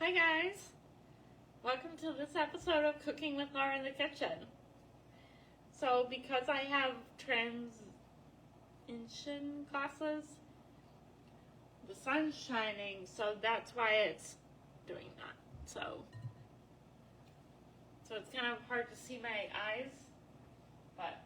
Hi guys! Welcome to this episode of Cooking with Lara in the Kitchen. So because I have transition glasses, the sun's shining, so that's why it's doing that. So it's kind of hard to see my eyes, but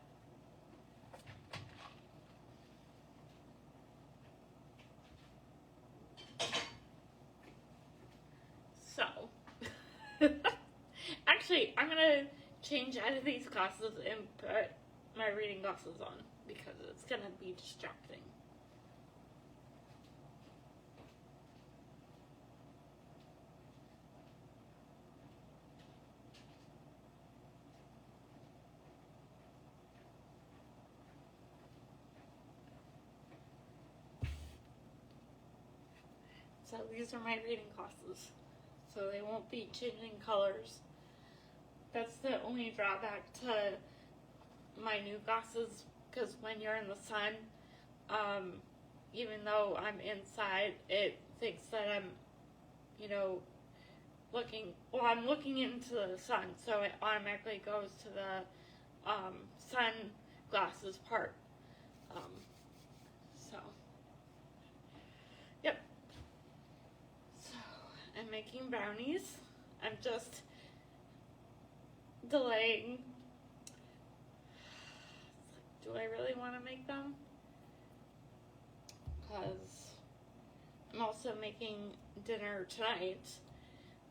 actually, I'm gonna change out of these glasses and put my reading glasses on because it's gonna be distracting. So these are my reading glasses, so they won't be changing colors. That's the only drawback to my new glasses, because when you're in the sun, even though I'm inside, it thinks that I'm, I'm looking into the sun, so it automatically goes to the sunglasses part. Yep. So I'm making brownies. I'm just delaying. Do I really want to make them? Because I'm also making dinner tonight,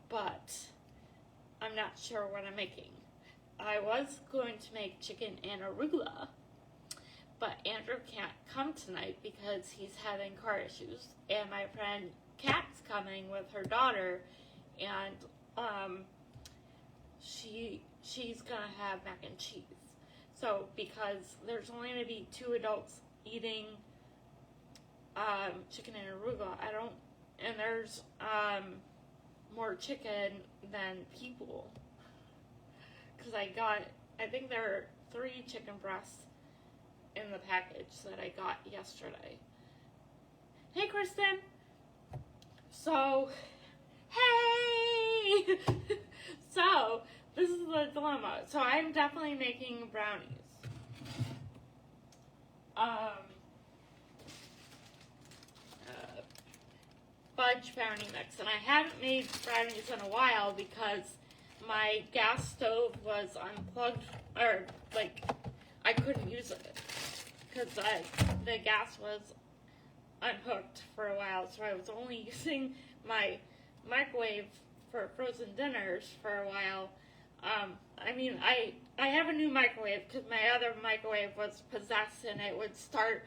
but I'm not sure what I'm making. I was going to make chicken and arugula, but Andrew can't come tonight because he's having car issues, and my friend Kat's coming with her daughter, and she's gonna have mac and cheese. So because there's only gonna be 2 adults eating chicken and arugula, and there's more chicken than people, because I think there are 3 chicken breasts in the package that I got yesterday. Hey Kristen! So, hey! So, this is the dilemma. So I'm definitely making brownies. Fudge brownie mix. And I haven't made brownies in a while because my gas stove was unplugged, or I couldn't use it because the gas was unhooked for a while, so I was only using my microwave for frozen dinners for a while. I have a new microwave because my other microwave was possessed, and it would start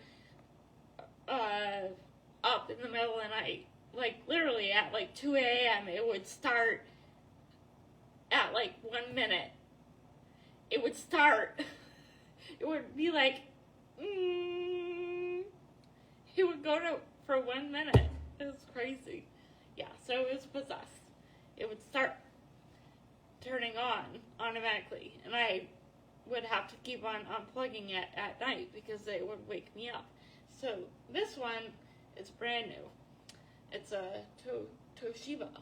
up in the middle of the night. Literally at 2 a.m. it would start at 1 minute. It would start. It would be it would go for 1 minute. It was crazy. Yeah, so it was possessed. It would start turning on automatically, and I would have to keep on unplugging it at night because it would wake me up. So this one is brand new. It's a Toshiba.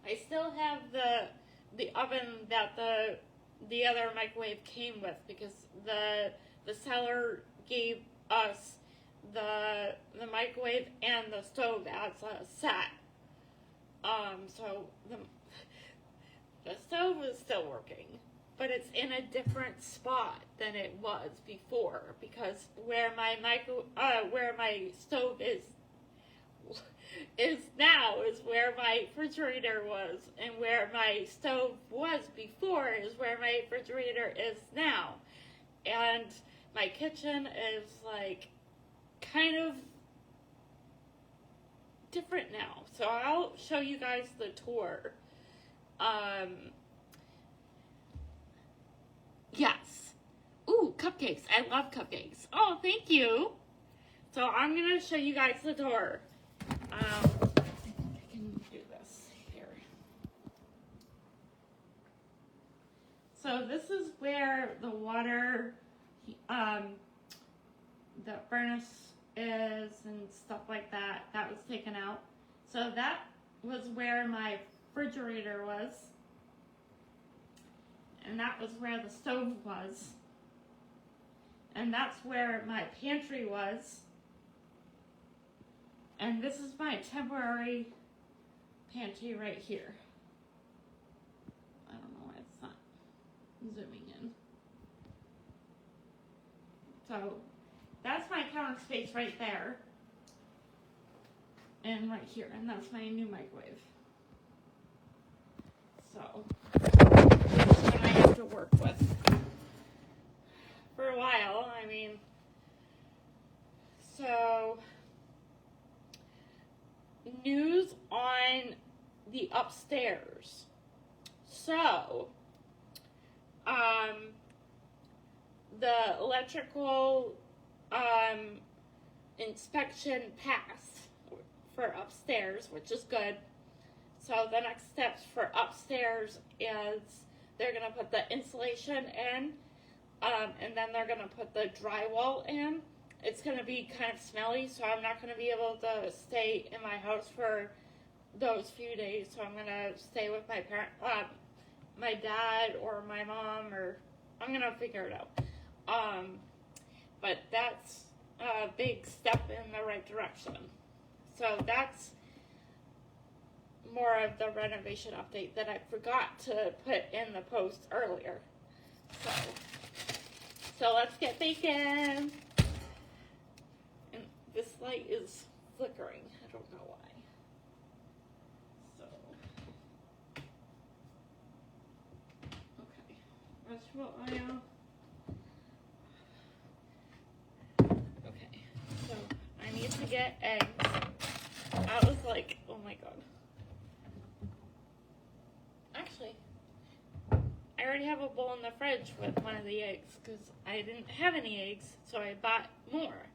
I still have the oven that the other microwave came with because the seller gave us the microwave and the stove as a set. So the stove is still working, but it's in a different spot than it was before, because where my stove is now is where my refrigerator was, and where my stove was before is where my refrigerator is now. And my kitchen is kind of different now. So I'll show you guys the tour. Yes. Ooh, cupcakes. I love cupcakes. Oh, thank you. So I'm going to show you guys the tour. I can do this here. So this is where the water, the furnace is and stuff like that. That was taken out. So that was where my refrigerator was. And that was where the stove was. And that's where my pantry was. And this is my temporary pantry right here. I don't know why it's not zooming in. So that's my counter space right there. And right here. And that's my new microwave. So that's what I have to work with for a while. I mean, so news on the upstairs. So, the electrical inspection passed for upstairs, which is good. So the next steps for upstairs is they're going to put the insulation in, and then they're going to put the drywall in. It's going to be kind of smelly, so I'm not going to be able to stay in my house for those few days. So I'm going to stay with my my dad or my mom, or I'm going to figure it out. But that's a big step in the right direction. So that's more of the renovation update that I forgot to put in the post earlier. So let's get baking. And this light is flickering. I don't know why. So, okay. Vegetable oil. Okay. So I need to get eggs. I was like, oh my god. Actually, I already have a bowl in the fridge with one of the eggs because I didn't have any eggs, so I bought more.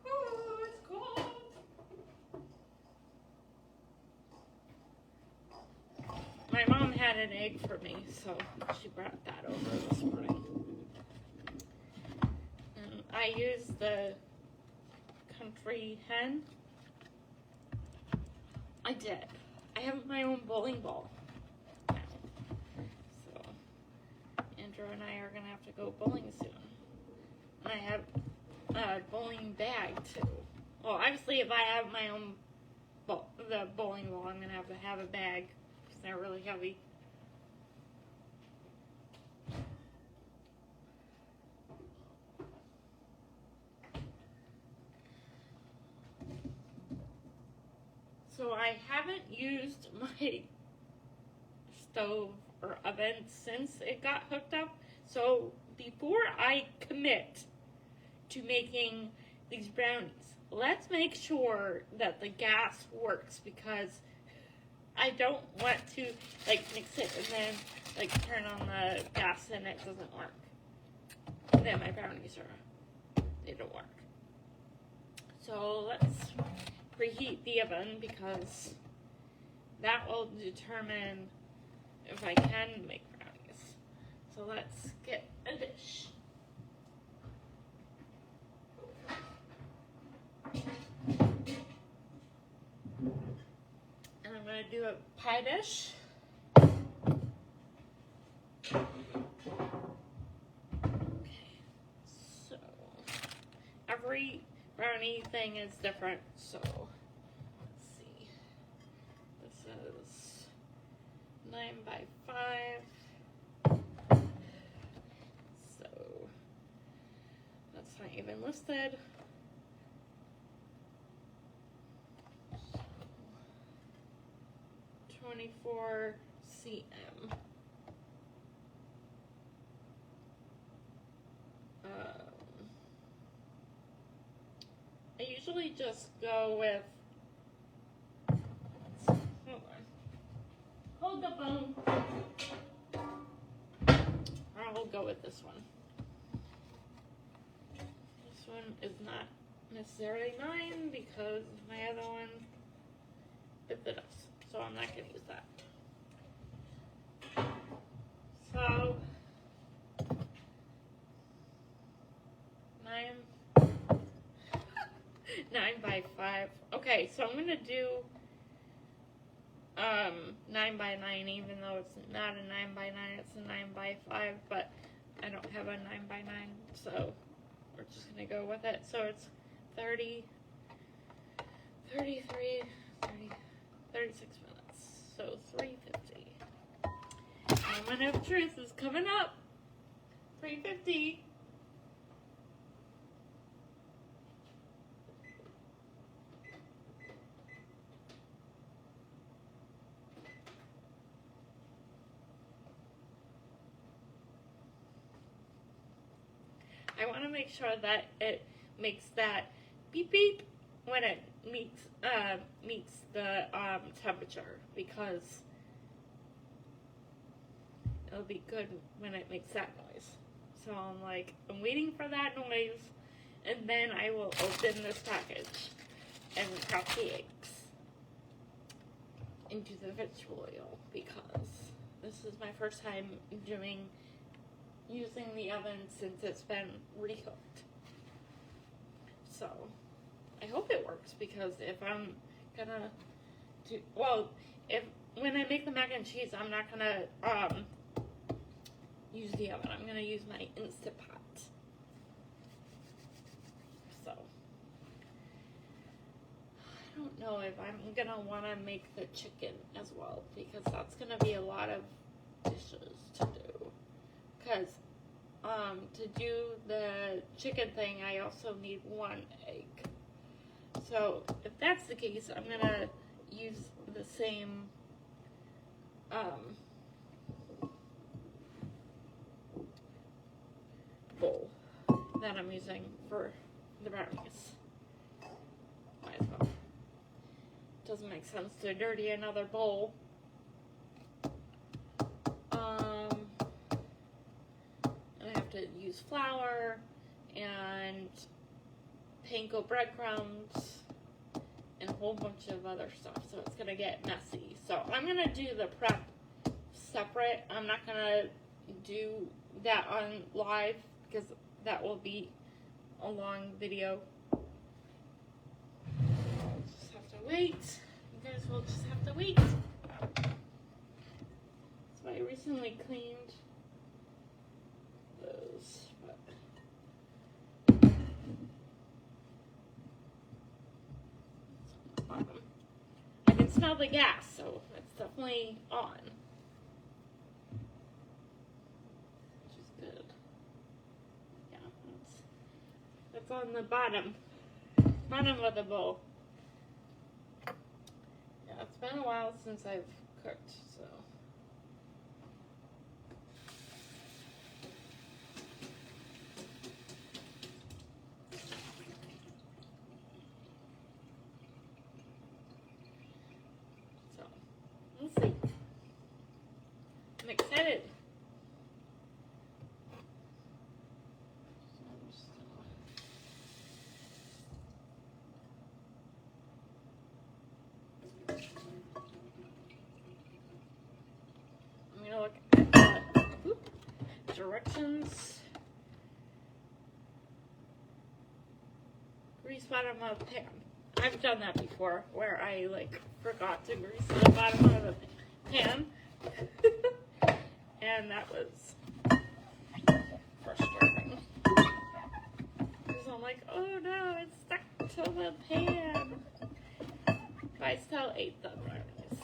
Oh, it's cold. My mom had an egg for me, so she brought that over this morning. And I used the country hen. I did. I have my own bowling ball now. So Andrew and I are gonna have to go bowling soon. And I have a bowling bag too. Well, obviously if I have my own the bowling ball, I'm gonna have to have a bag because they're really heavy. So I haven't used my stove or oven since it got hooked up. So before I commit to making these brownies, let's make sure that the gas works, because I don't want to like mix it and then like turn on the gas and it doesn't work. And then my brownies they don't work. So let's preheat the oven, because that will determine if I can make brownies. So let's get a dish. And I'm going to do a pie dish. Okay, so every brownie thing is different, so let's see. This is 9 by 5. So that's not even listed. So 24 cm. I usually just go with, hold the phone. I will go with this one. This one is not necessarily mine because my other one fit us, so I'm not going to use that. So 9x5. Okay, so I'm gonna do 9x9, even though it's not a 9x9, it's a 9x5, but I don't have a 9x9, so we're just gonna go with it. So it's 30, 33, 30, 36 minutes. So 3:50. Moment of truth is coming up. 3:50. I want to make sure that it makes that beep beep when it meets the temperature, because it'll be good when it makes that noise. So I'm waiting for that noise, and then I will open this package and crack the eggs into the vegetable oil, because this is my first time using the oven since it's been recooked. So I hope it works, because if I'm gonna do, when I make the mac and cheese, I'm not gonna use the oven. I'm gonna use my Instant Pot. So I don't know if I'm gonna want to make the chicken as well, because that's gonna be a lot of dishes to do. Because to do the chicken thing, I also need 1 egg. So if that's the case, I'm gonna use the same bowl that I'm using for the brownies. Might as well. Doesn't make sense to dirty another bowl. And I have to use flour and panko breadcrumbs and a whole bunch of other stuff, so it's gonna get messy. So I'm gonna do the prep separate. I'm not gonna do that on live, because that will be a long video. Just have to wait. You guys will just have to wait. So I recently cleaned those, but I can smell the gas, so it's definitely on. Which is good. Yeah, that's on the bottom of the bowl. Yeah, it's been a while since I've cooked, so. Let's see. I'm excited. I'm gonna look at the directions. Grease bottom of pan. I've done that before, where I forgot to grease the bottom of the pan, and that was frustrating. Because I'm like, oh no, it's stuck to the pan. I still ate the brownies.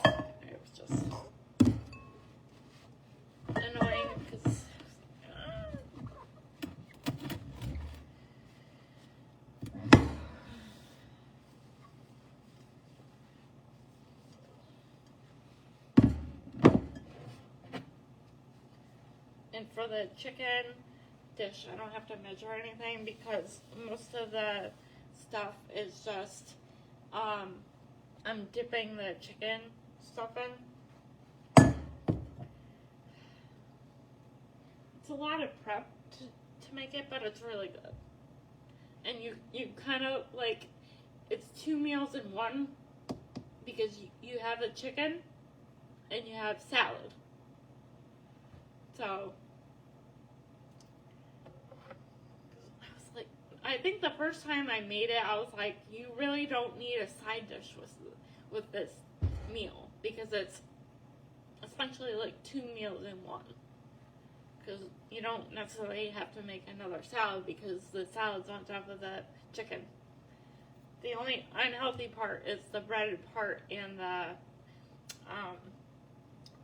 It was just annoying because. And for the chicken dish, I don't have to measure anything, because most of the stuff is just, I'm dipping the chicken stuff in. It's a lot of prep to make it, but it's really good. And you kind of it's 2 meals in one, because you have the chicken and you have salad. So I think the first time I made it, I was like, you really don't need a side dish with this meal, because it's essentially like 2 meals in one. Because you don't necessarily have to make another salad, because the salad's on top of the chicken. The only unhealthy part is the breaded part and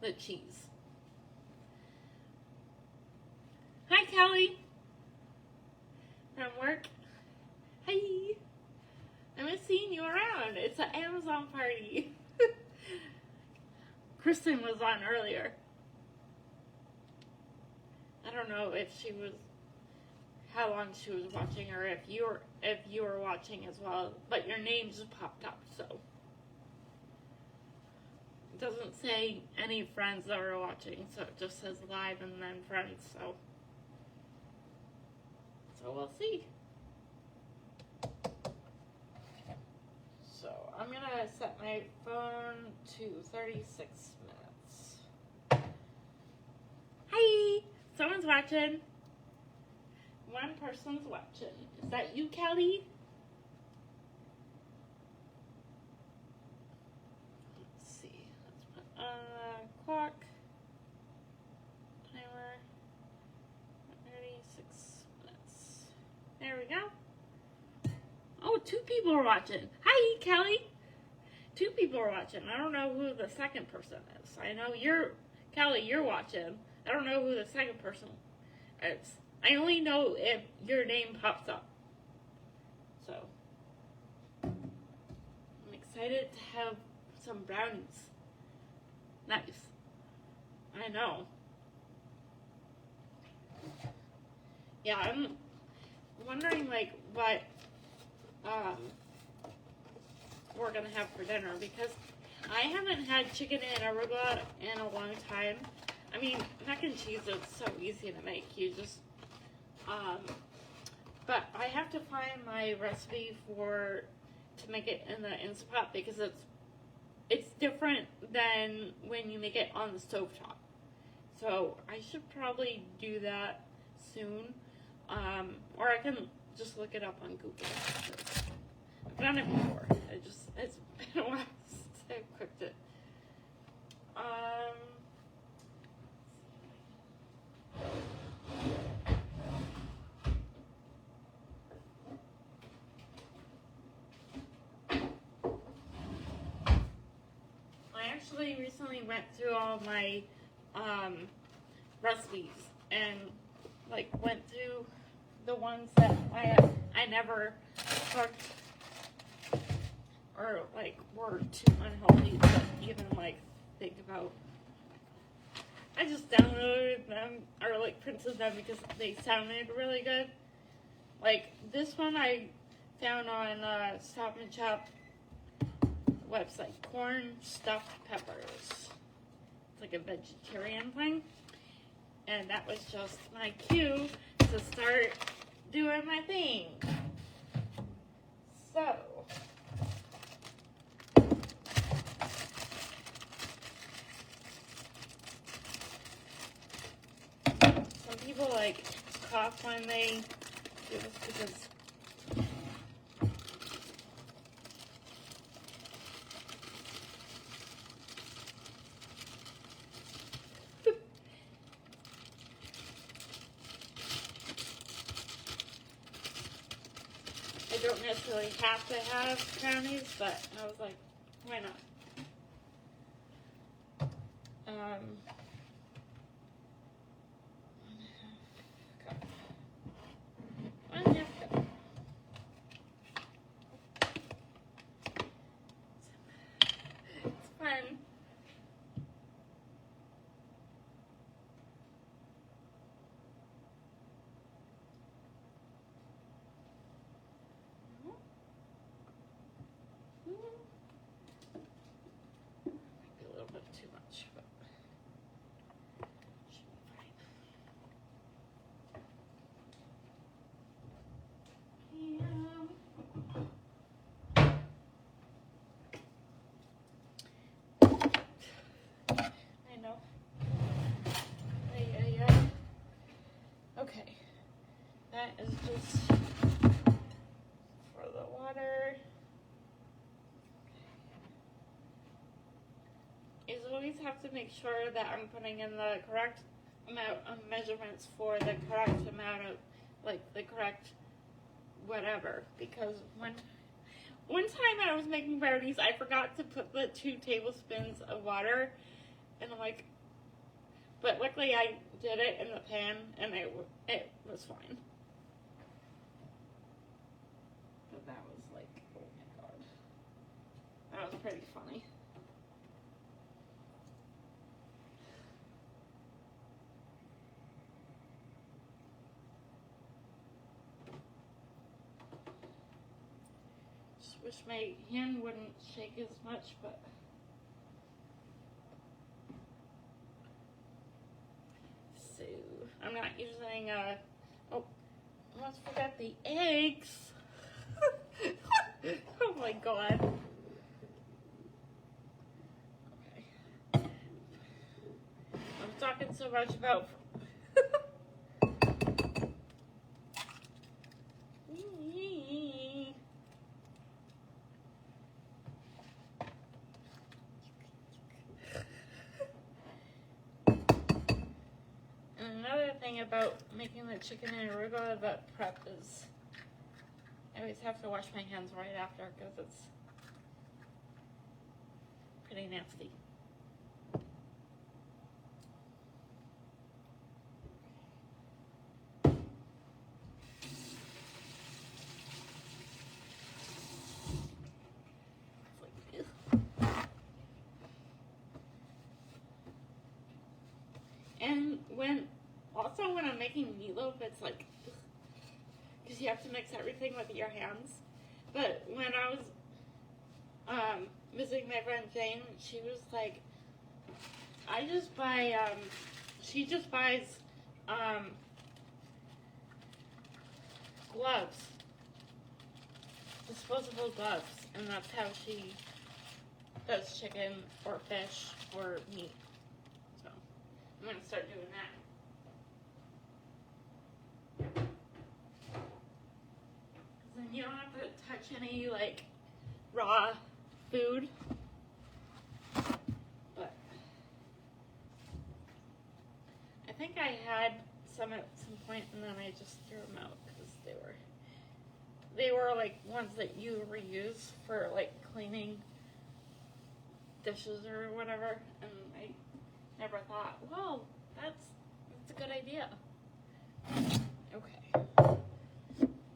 the cheese. Hi, Kelly. From work. Hi. I miss seeing you around. It's an Amazon party. Kristen was on earlier. I don't know if she was, how long she was watching, or if you were watching as well. But your name just popped up, so it doesn't say any friends that were watching, so it just says live and then friends. So we'll see. So I'm gonna set my phone to 36 minutes. Hi! Someone's watching. One person's watching. Is that you, Kelly? Let's see. Let's put on the clock. Timer. 36 minutes. There we go. Oh, 2 people are watching. Hi, Kelly. 2 people are watching. I don't know who the second person is. I know Kelly, you're watching. I don't know who the second person is. I only know if your name pops up. So, I'm excited to have some brownies. Nice. I know. Yeah, I'm wondering, like, what we're gonna have for dinner, because I haven't had chicken and arugula in a long time. I mean, mac and cheese is so easy to make. You just, but I have to find my recipe to make it in the Instant Pot, because it's different than when you make it on the stovetop. So I should probably do that soon, or I can just look it up on Google. I've done it before. It's been a while since I've cooked it. I actually recently went through all my recipes and like went through the ones that I never cooked, or like were too unhealthy to even like think about. I just downloaded them, or like printed them, because they sounded really good. Like this one I found on Stop and Shop website, corn stuffed peppers. It's like a vegetarian thing, and that was just my cue to start doing my thing. So some people like cough when they do this, because I don't necessarily have to have brownies, but I was like, why not? One half cup. It's fun. Might be a little bit too much, but should be fine. I know. Yeah. Okay. That is just is always have to make sure that I'm putting in the correct amount of measurements for the correct amount of, like, the correct whatever. Because one time I was making brownies, I forgot to put the 2 tablespoons of water, and I'm like, but luckily I did it in the pan, and it was fine. But that was like, oh my god, that was pretty funny. Just wish my hand wouldn't shake as much, but so I'm not using oh, almost forgot the eggs. Oh my god. Okay. I'm talking so much about another thing about making the chicken and arugula that prep is I always have to wash my hands right after because it's pretty nasty. And when I'm making meatloaf, it's like, because you have to mix everything with your hands. But when I was visiting my friend Jane, she was like, I just buy, she just buys gloves, disposable gloves, and that's how she does chicken or fish or meat. So I'm going to start doing that. Then you don't have to touch any like raw food. But I think I had some at some point, and then I just threw them out because they were like ones that you reuse for like cleaning dishes or whatever, and I never thought, well, that's a good idea. Okay.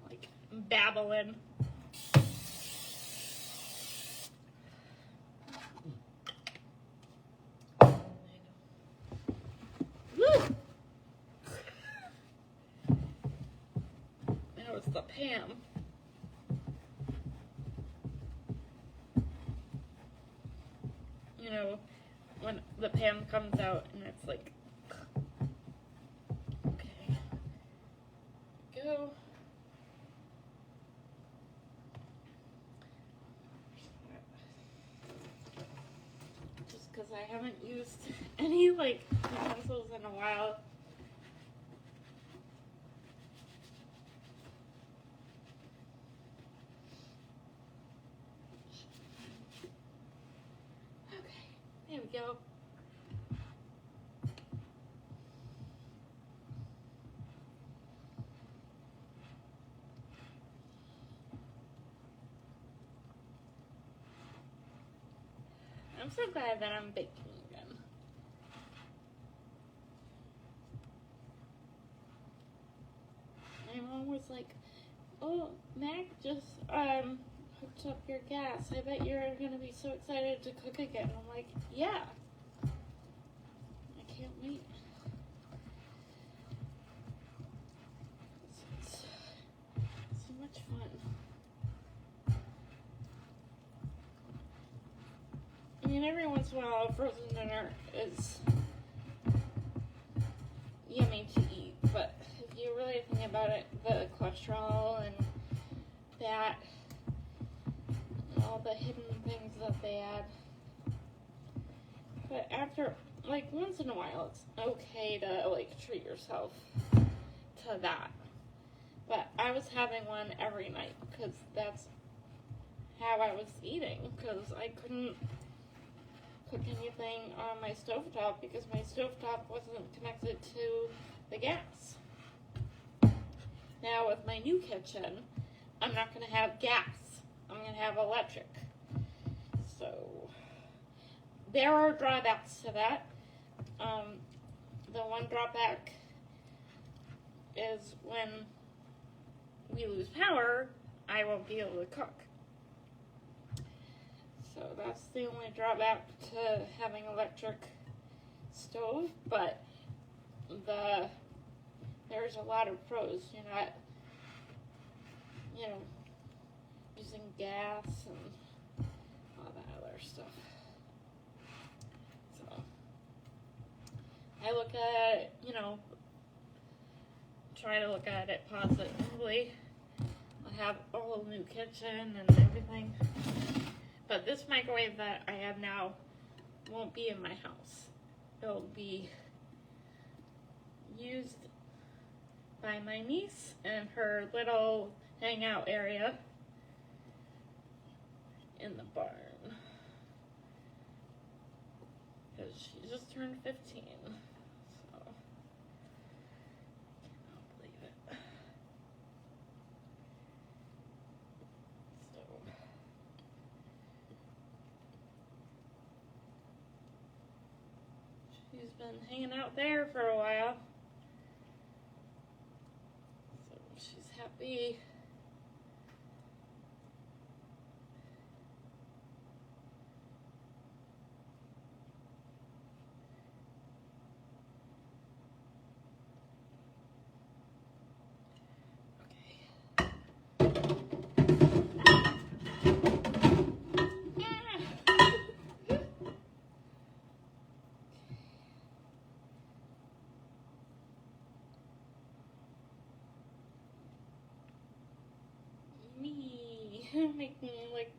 Like babbling. Woo! Now it's the pan. You know, when the pan comes out and it's like, okay, go. Just because I haven't used any like utensils in a while. Okay, there we go. I'm so glad that I'm baking again. My mom was like, oh, Mac just hooked up your gas. I bet you're going to be so excited to cook again. I'm like, yeah. I can't wait. It's so much fun. I mean, every once in a while, a frozen dinner is yummy to eat, but if you really think about it, the cholesterol and that, and all the hidden things that they add. But after, like, once in a while, it's okay to, like, treat yourself to that. But I was having one every night, because that's how I was eating, because I couldn't cook anything on my stovetop because my stovetop wasn't connected to the gas. Now with my new kitchen, I'm not going to have gas. I'm going to have electric. So there are drawbacks to that. The one drawback is when we lose power, I won't be able to cook. So that's the only drawback to having an electric stove, but there's a lot of pros. You're not, using gas and all that other stuff. So I look at it, try to look at it positively. I have a whole new kitchen and everything. But this microwave that I have now won't be in my house. It'll be used by my niece in her little hangout area in the barn. Because she just turned 15. So, cannot believe it. So, she's been hanging out there for a while. So she's happy. Making like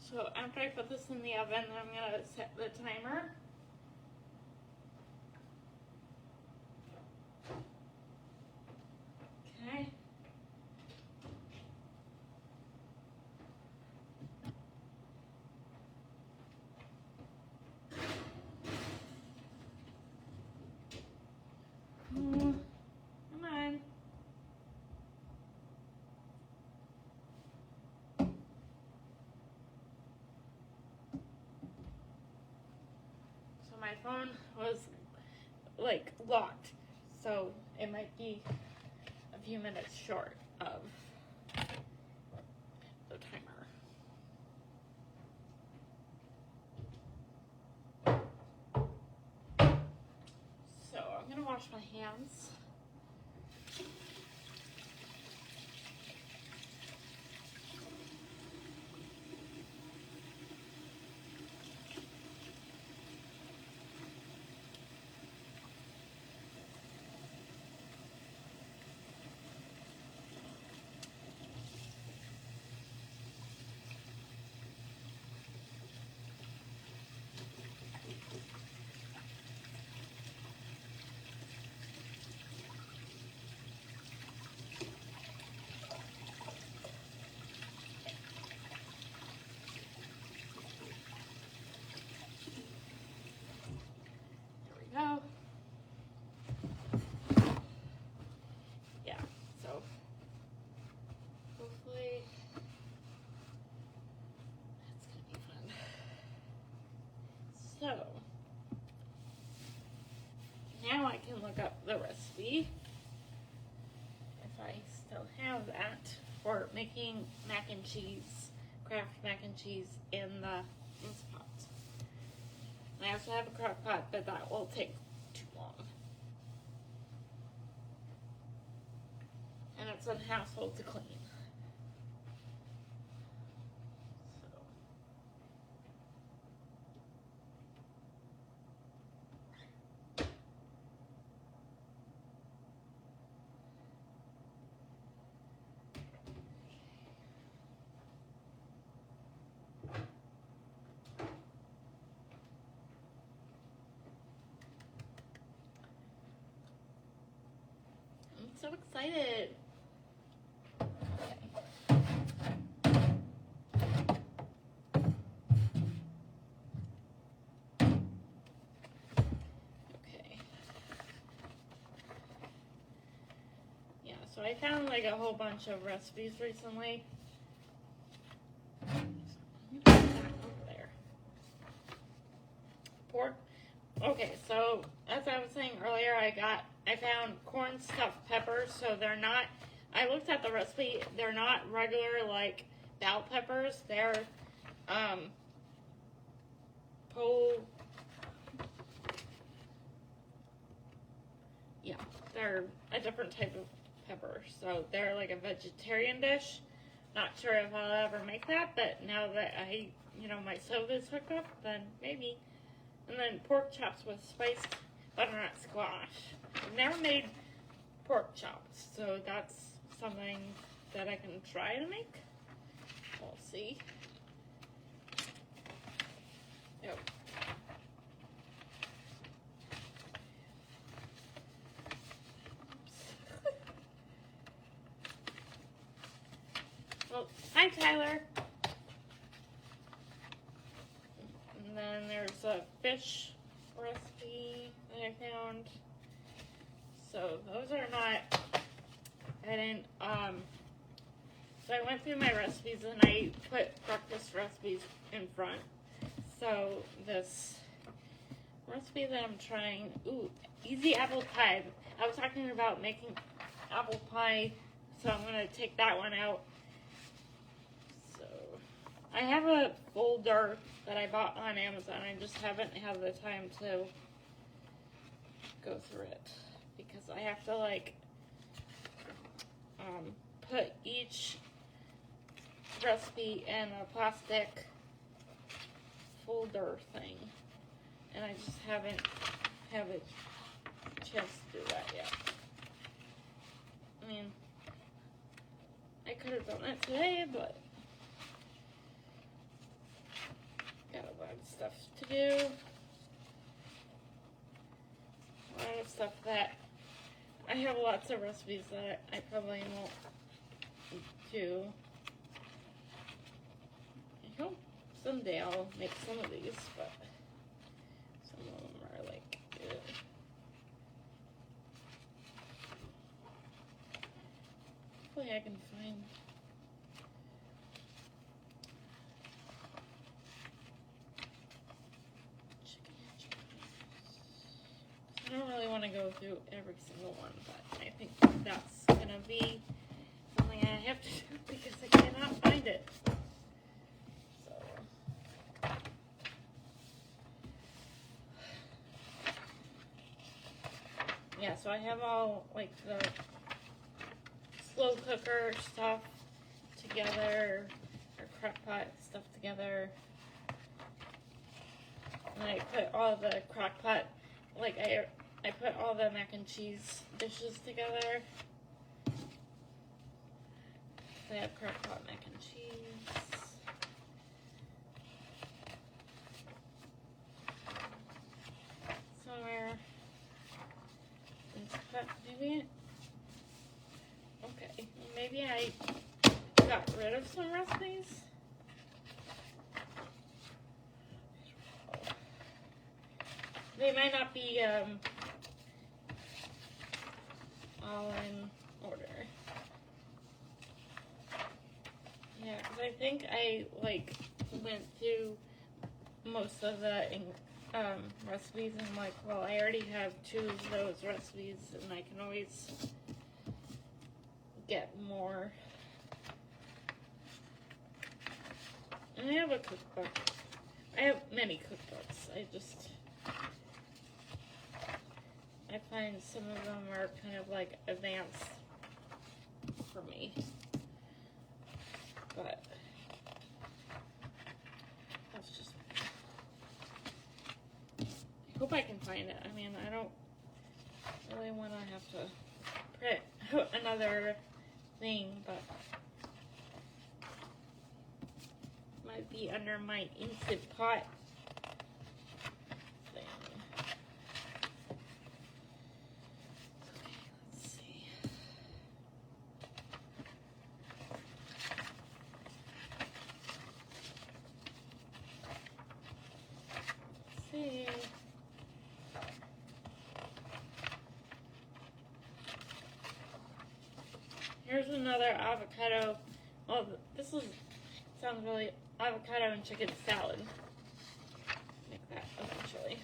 so after I put this in the oven, I'm gonna set the timer. Okay. Come on. So my phone was like locked, so it might be a few minutes short of the timer. So I'm gonna wash my hands. Go. Yeah, so hopefully that's gonna be fun. So now I can look up the recipe if I still have that for making mac and cheese, Kraft mac and cheese in the Instant Pot. I also have a crock pot, but that will take too long. And it's a household to clean. So. so excited. Okay. Yeah, so I found like a whole bunch of recipes recently. There. Pork. Okay, so as I was saying earlier, I found corn stuffed peppers. So they're not. I looked at the recipe. They're not regular like bell peppers. They're they're a different type of pepper. So they're like a vegetarian dish. Not sure if I'll ever make that, but now that my stove is hooked up, then maybe. And then pork chops with spiced butternut squash. I've never made pork chops, so that's something that I can try to make. We'll see. Oh. Well, hi Tyler. And then there's a fish recipe that I found. So those are not, I didn't, so I went through my recipes and I put breakfast recipes in front. So this recipe that I'm trying, easy apple pie. I was talking about making apple pie, so I'm going to take that one out. So I have a folder that I bought on Amazon. I just haven't had the time to go through it because I have to put each recipe in a plastic folder thing, and I just haven't had a chance to do that yet. I mean, I could have done it today, but got a lot of stuff to do. A lot of stuff that I have lots of recipes that I probably won't do. I hope someday I'll make some of these, but some of them are like, ew. Hopefully I can find I don't really want to go through every single one, but I think that's going to be something I have to do because I cannot find it. So, yeah, so I have all like the slow cooker stuff together, or crock pot stuff together. And I put all the crock pot, like I put all the mac and cheese dishes together. So I have crock pot mac and cheese. Somewhere. Maybe. Okay. Maybe I got rid of some recipes. They might not be all in order. Yeah, because I think I went through most of the recipes and well, I already have 2 of those recipes and I can always get more. And I have a cookbook. I have many cookbooks. I find some of them are kind of like advanced for me. But that's just I hope I can find it. I mean, I don't really want to have to print out another thing, but it might be under my Instant Pot thing. Okay, let's see. another avocado. Well, sounds really avocado and chicken salad. Make that eventually.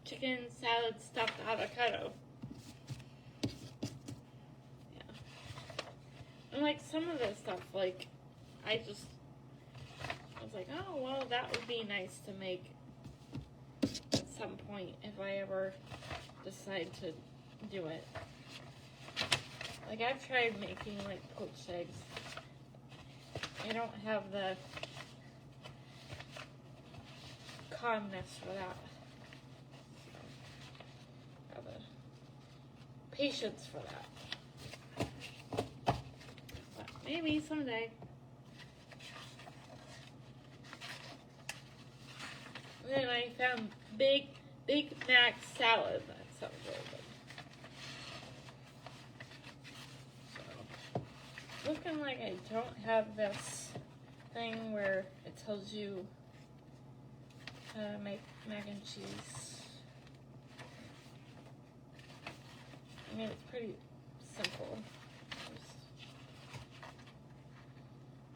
Chicken salad stuffed avocado. Yeah. And like some of this stuff, like I was like, oh well, that would be nice to make at some point if I ever decide to do it. Like I've tried making like poached eggs. I don't have the calmness for that. Have the patience for that. But maybe someday. And then I found Big Mac salad. That sounds really good. So, looking like I don't have this thing where it tells you how to make mac and cheese. I mean, it's pretty simple. Just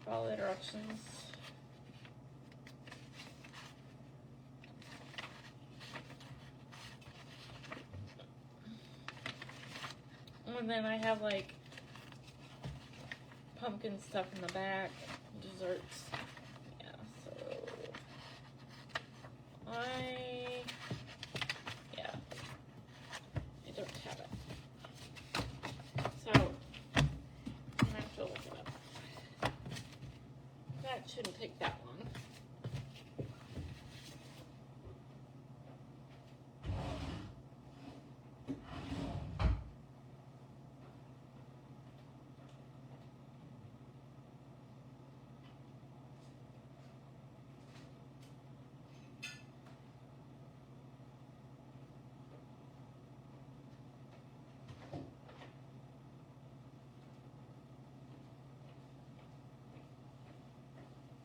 follow the directions. And then I have like pumpkin stuff in the back, desserts. Yeah, so I don't have it. So I'm gonna have to look it up. That shouldn't take that long.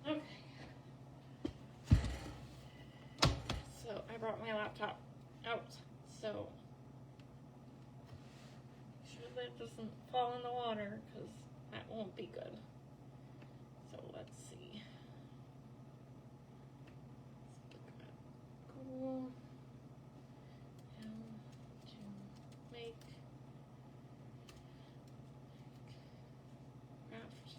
Okay. So I brought my laptop out, so make sure that doesn't fall in the water because that won't be good. So let's see. Cool. How to make craft.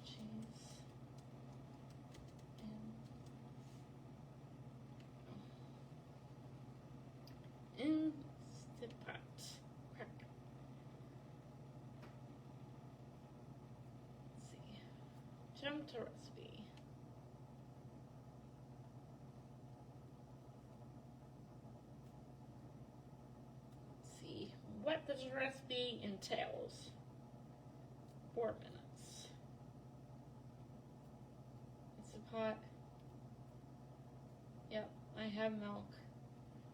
Cheese in the pot. Crack. Let's see. Jump to recipe. Let's see what this recipe entails. 4 minutes. It's a pot. Yep, I have milk.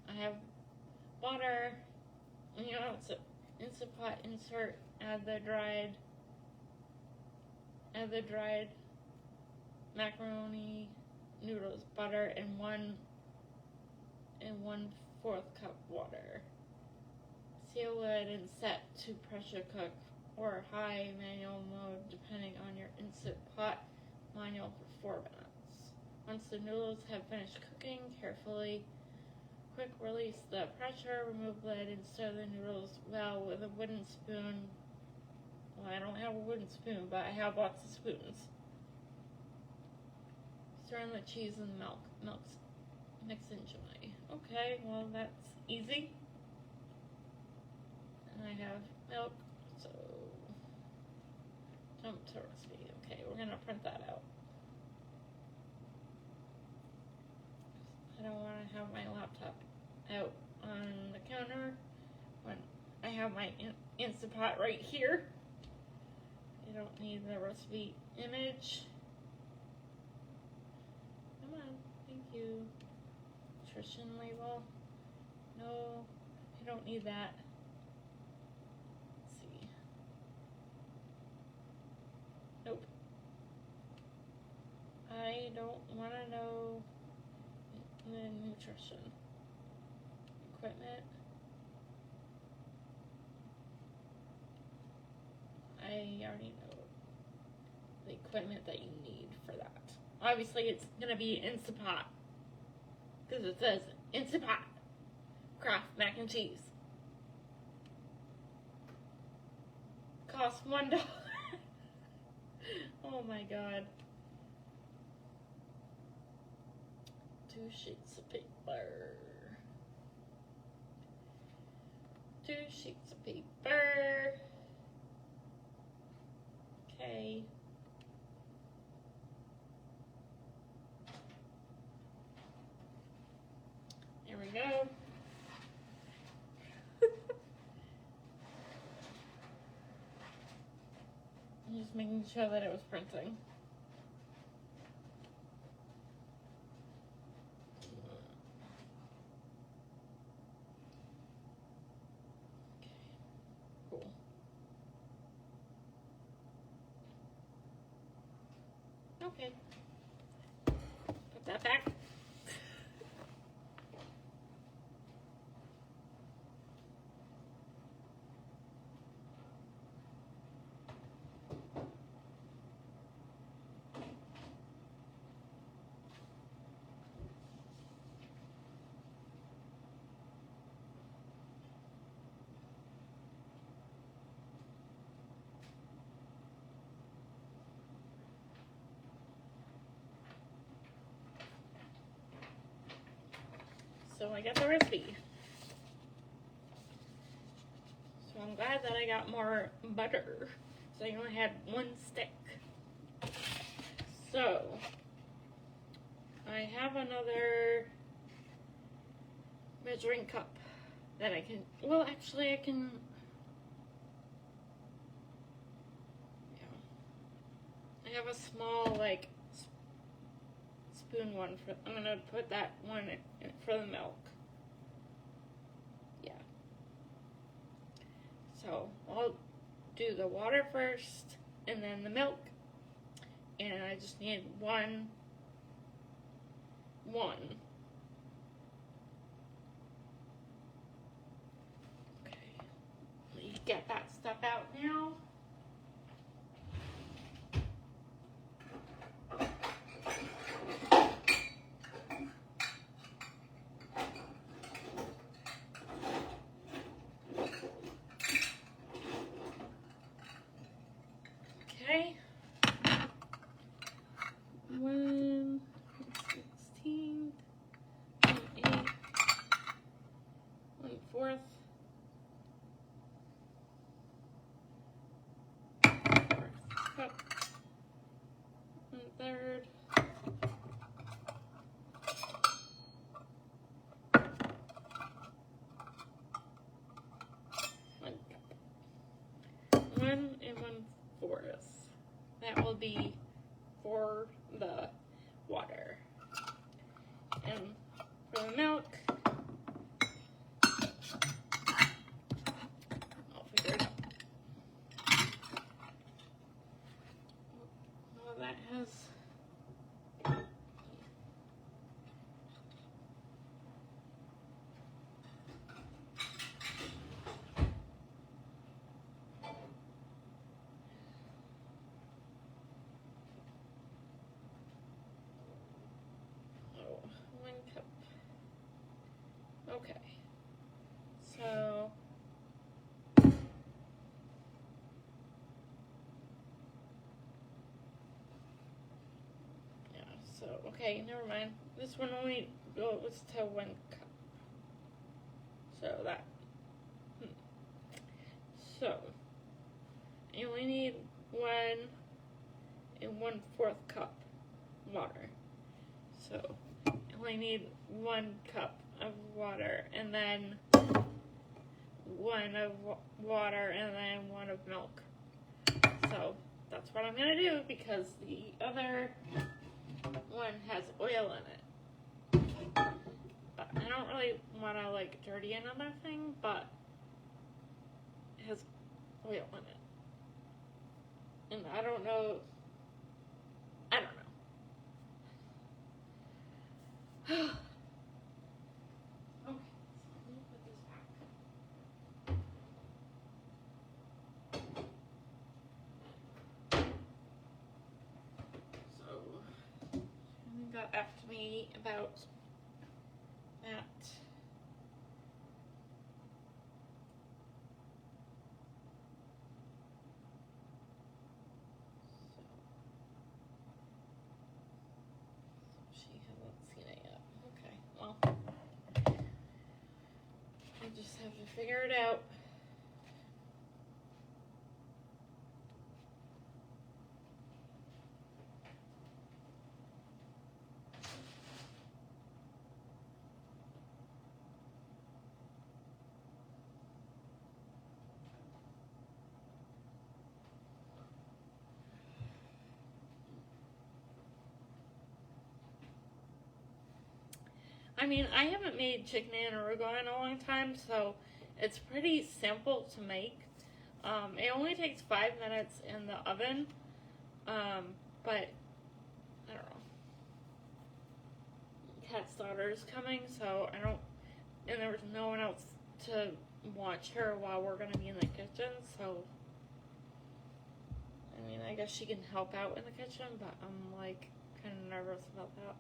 I have butter. You know, it's an Instant Pot insert. Add the dried macaroni noodles, butter, and 1/4 cup water. Seal lid and set to pressure cook or high manual mode depending on your Instant Pot manual for 4 minutes. Once the noodles have finished cooking, carefully quick release the pressure, remove lid, and stir the noodles well with a wooden spoon. Well, I don't have a wooden spoon, but I have lots of spoons. Stir in the cheese and milk. Mix and enjoy. Okay, well that's easy. And I have milk, so jump to recipe. Okay, we're gonna print that out. I don't want to have my laptop out on the counter when I have my Instant Pot right here. I don't need the recipe image. Come on, thank you. Nutrition label. No, I don't need that. Let's see. Nope. want to know the nutrition. Equipment. I already know the equipment that you need for that. Obviously, it's going to be Instant Pot. Because it says Instant Pot. Kraft mac and cheese. Costs $1. Oh my god. 2 sheets of paper. 2 sheets of paper. Okay. There we go. Just making sure that it was printing. Cool. Okay. Put that back. So I got the recipe. So I'm glad that I got more butter. So I only had 1 stick. So I have another measuring cup that I can, well actually I can, yeah. I have a small like spoon one for, I'm gonna put that one in for the milk. Yeah. So I'll do the water first and then the milk. And I just need one. Okay. Let me get that stuff out now. Okay. 1/16, 1/8, 1/4, 1/4 cup, 1/3, 1 cup, 1 1/4. That will be for the water. And for the milk, I'll figure it out. Well, that has okay, so yeah, so okay, never mind. This one only goes to 1 cup. So that. So you only need 1 1/4 cup water. So you only need 1 cup of water, and then 1 of water, and then 1 of milk. So that's what I'm gonna do because the other one has oil in it. But I don't really want to like dirty another thing, but it has oil in it. And I don't know. Okay, so let me put this back. So, she got back to me about that. She hasn't seen it yet. Okay, well, I just have to figure it out. I mean, I haven't made chicken and arugula in a long time, so it's pretty simple to make. It only takes 5 minutes in the oven, but I don't know. Cat's daughter is coming, so and there was no one else to watch her while we're going to be in the kitchen, so, I mean, I guess she can help out in the kitchen, but I'm, like, kind of nervous about that.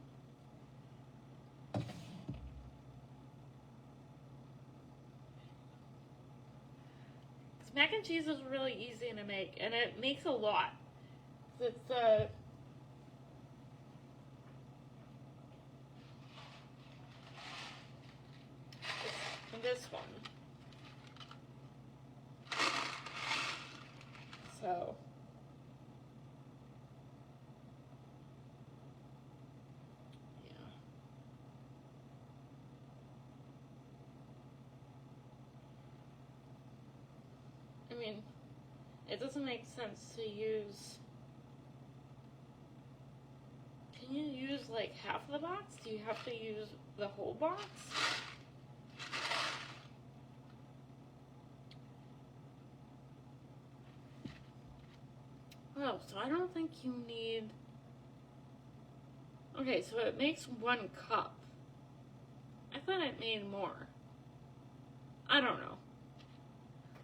Mac and cheese is really easy to make, and it makes a lot. It's this one. So yeah. I mean, it doesn't make sense to use. Can you use like half of the box? Do you have to use the whole box? Oh, so I don't think you need. Okay, so it makes 1 cup. I thought it made more. I don't know.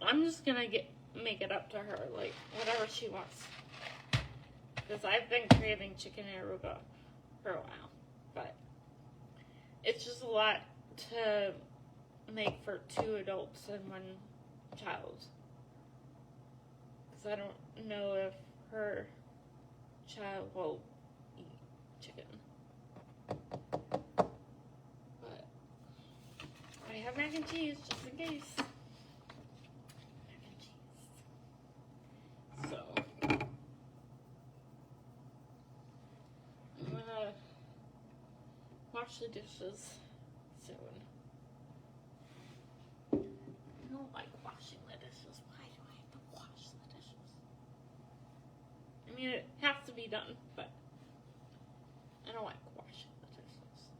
I'm just gonna make it up to her, like whatever she wants. Because I've been craving chicken and arugula for a while, but it's just a lot to make for 2 adults and 1 child. Because I don't know if her child will eat chicken. But I have mac and cheese just in case. Mac and cheese. So I'm gonna wash the dishes soon. I don't like washing the dishes. Why do I have to wash the dishes? I mean, it has to be done, but I don't like washing the dishes. Let's see.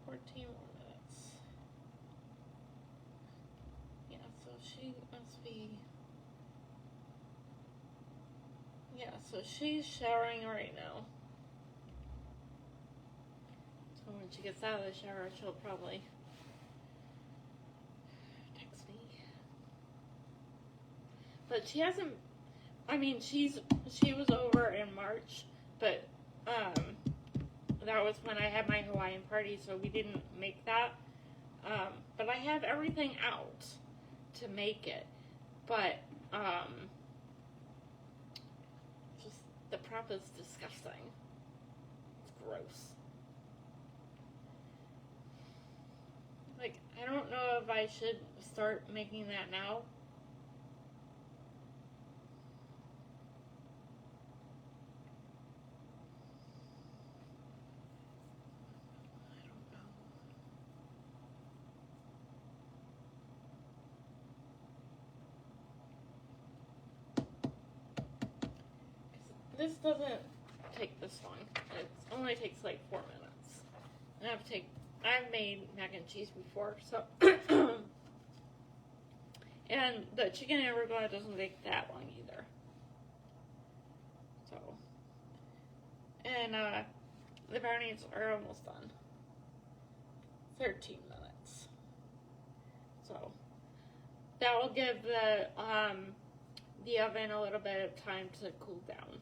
14 more minutes. Yeah, so she must be. Yeah, so she's showering right now. So when she gets out of the shower, she'll probably text me. But she hasn't. I mean, she was over in March, but that was when I had my Hawaiian party, so we didn't make that. But I have everything out to make it, but just the prep is disgusting. It's gross. Like, I don't know if I should start making that now. This doesn't take this long. It's only only takes like 4 minutes. And I've made mac and cheese before, so and the chicken and arugula doesn't take that long either. So, and the brownies are almost done. 13 minutes. So that will give the oven a little bit of time to cool down.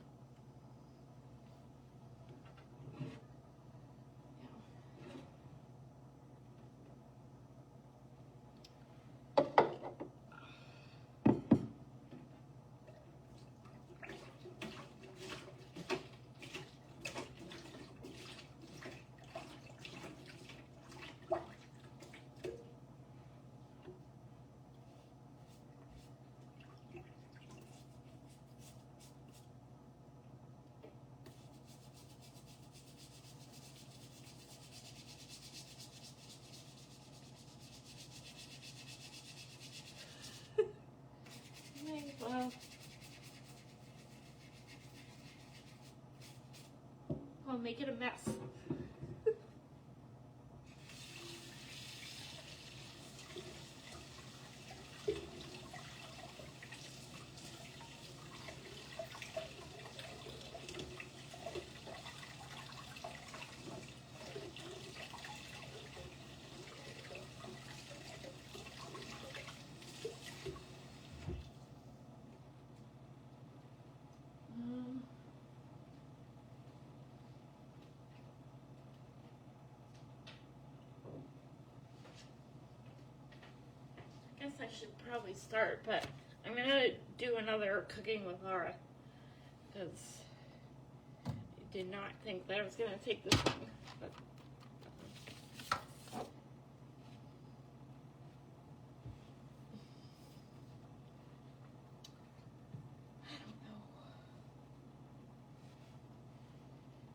Well, make it a mess. I guess I should probably start, but I'm gonna do another Cooking with Lara because I did not think that I was gonna take this long. But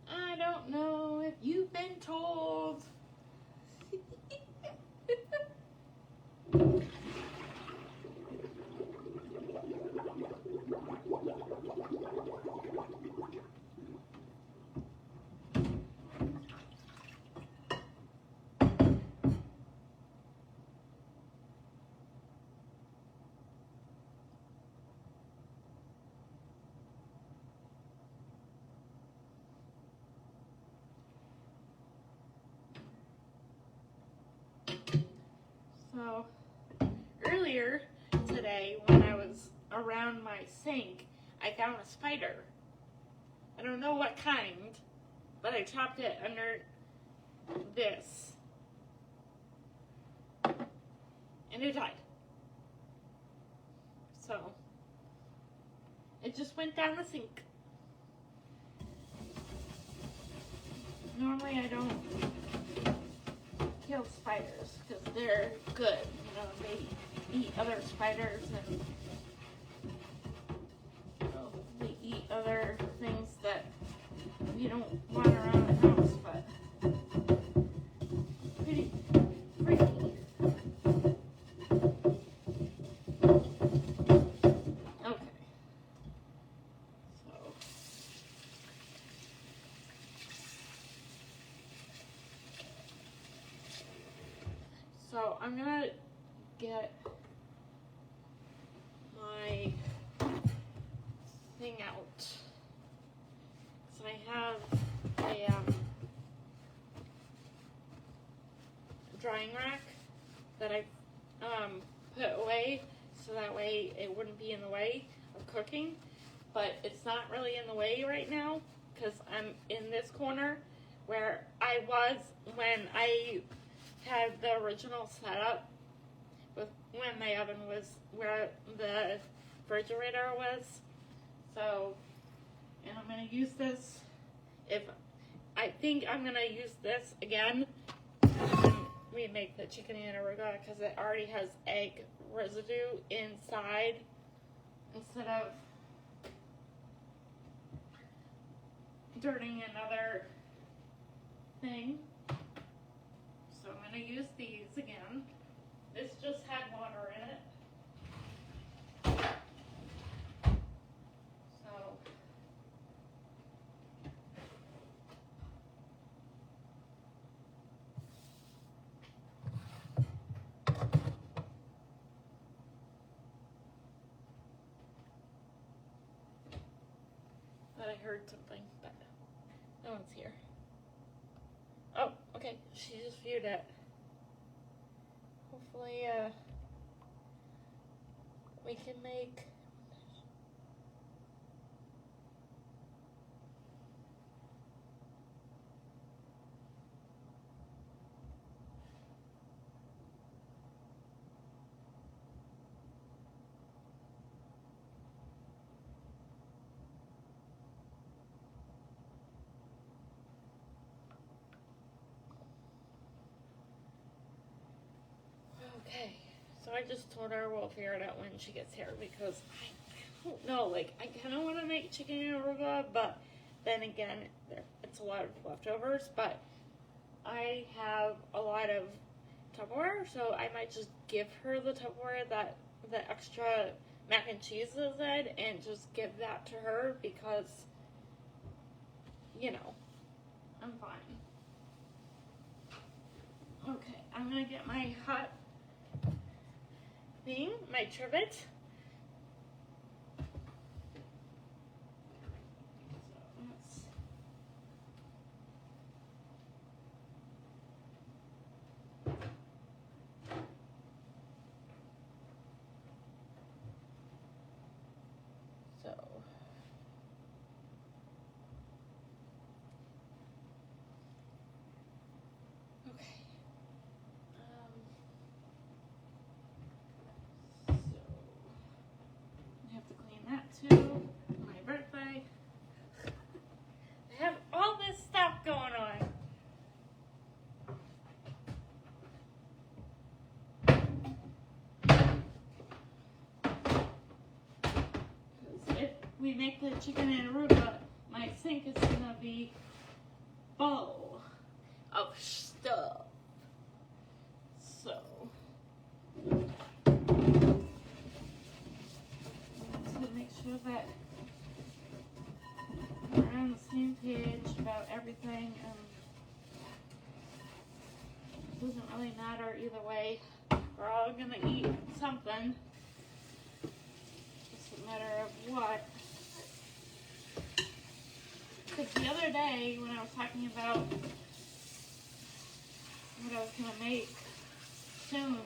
I don't know if you've been told. So, earlier today, when I was around my sink, I found a spider. I don't know what kind, but I chopped it under this. And it died. So, it just went down the sink. Normally I don't kill spiders because they're good. You know, they eat other spiders and they eat other things that you don't want around the house, but pretty freaky. Okay. So I'm gonna get my thing out. So I have a drying rack that I put away so that way it wouldn't be in the way of cooking. But it's not really in the way right now because I'm in this corner where I was when I had the original setup with when my oven was where the refrigerator was. So, and I'm going to use this I think I'm going to use this again when we make the chicken and arugula because it already has egg residue inside instead of dirtying another thing. So I'm going to use these again. This just had water in it. So heard something, but no one's here. Oh, okay. She just viewed it. Hopefully, we can make... Okay, so I just told her we'll figure it out when she gets here, because I don't know, like, I kind of want to make chicken and arugula, but then again, it's a lot of leftovers, but I have a lot of Tupperware, so I might just give her the Tupperware that the extra mac and cheese is in, and just give that to her, because, you know, I'm fine. Okay, I'm gonna get my hot thing, my trivet. To my birthday. I have all this stuff going on. Because if we make the chicken and arugula, my sink is gonna be full of stuff. So make sure that we're on the same page about everything, and it doesn't really matter either way. We're all gonna eat something. Just a matter of what. Because the other day when I was talking about what I was gonna make soon,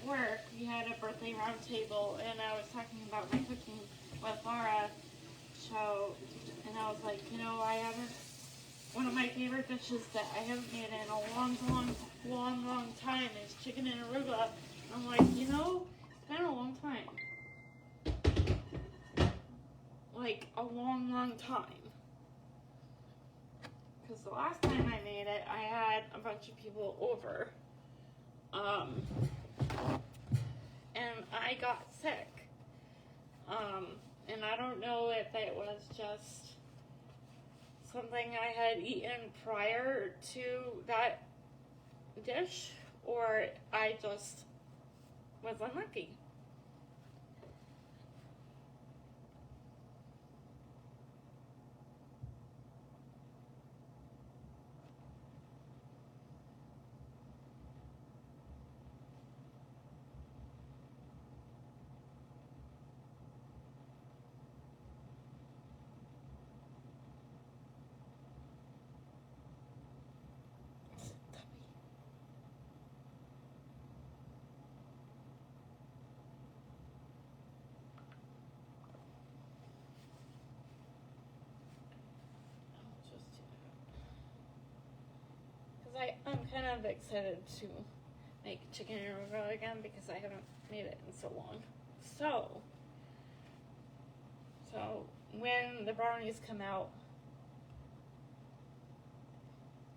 work, we had a birthday roundtable, and I was talking about my Cooking with Lara show, and I was like, you know, one of my favorite dishes that I haven't made in a long time is chicken and arugula. I'm like, you know, it's been a long time. Like, a long time. Because the last time I made it, I had a bunch of people over. And I got sick. And I don't know if it was just something I had eaten prior to that dish, or I just was unlucky. I'm kind of excited to make chicken and arugula again because I haven't made it in so long. So when the brownies come out,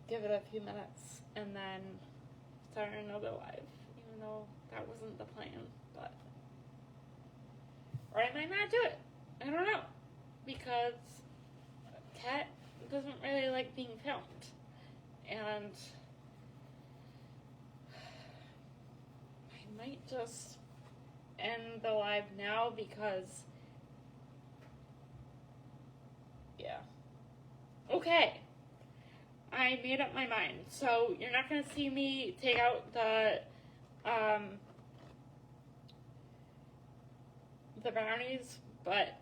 give it a few minutes and then start another live, even though that wasn't the plan, but, or I might not do it. I don't know, because Kat doesn't really like being filmed. And I might just end the live now because, yeah. Okay. I made up my mind. So you're not going to see me take out the the brownies, but,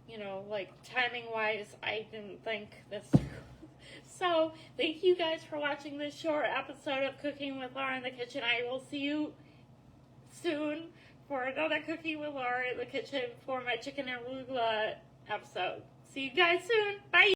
you know, like, timing-wise, I didn't think this through. So, thank you guys for watching this short episode of Cooking with Lara in the Kitchen. I will see you soon for another Cooking with Lara in the Kitchen for my chicken and arugula episode. See you guys soon. Bye!